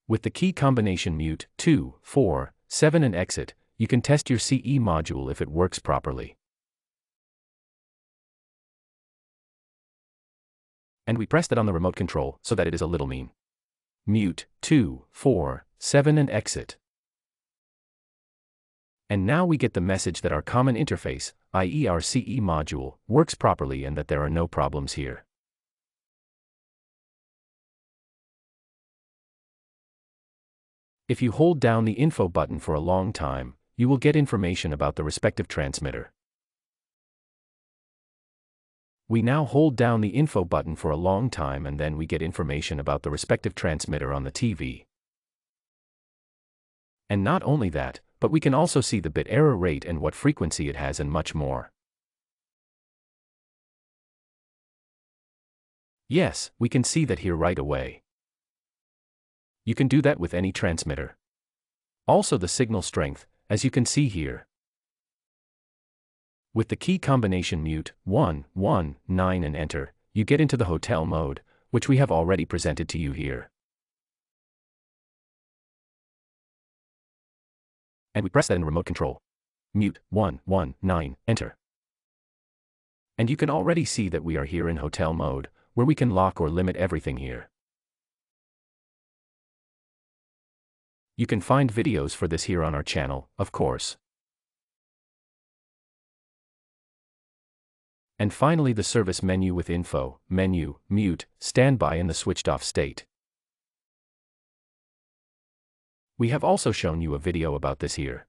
With the key combination mute 2, 4, 7 and exit, you can test your CE module if it works properly. And we pressed it on the remote control so that it is a little mean. Mute 2, 4, 7 and exit. And now we get the message that our common interface, i.e. our CE module, works properly and that there are no problems here. If you hold down the info button for a long time, you will get information about the respective transmitter. We now hold down the info button for a long time and then we get information about the respective transmitter on the TV. And not only that, but we can also see the bit error rate and what frequency it has and much more. Yes, we can see that here right away. You can do that with any transmitter. Also the signal strength, as you can see here. With the key combination mute 1, 1, 9 and enter, you get into the hotel mode, which we have already presented to you here. And we press that in the remote control. Mute 1, 1, 9, enter. And you can already see that we are here in hotel mode, where we can lock or limit everything here. You can find videos for this here on our channel, of course. And finally the service menu with info, menu, mute, standby in the switched off state. We have also shown you a video about this here.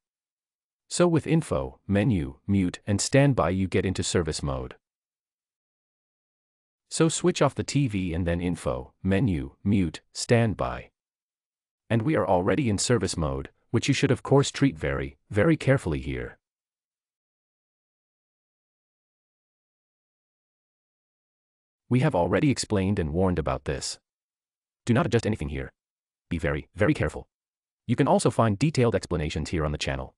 So with info, menu, mute, and standby you get into service mode. So switch off the TV and then info, menu, mute, standby. And we are already in service mode, which you should of course treat very, very carefully here. We have already explained and warned about this. Do not adjust anything here. Be very, very careful. You can also find detailed explanations here on the channel.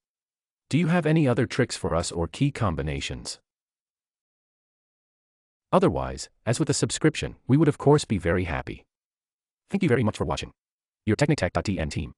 Do you have any other tricks for us or key combinations? Otherwise, as with a subscription, we would of course be very happy. Thank you very much for watching. Your Technitech.tn team.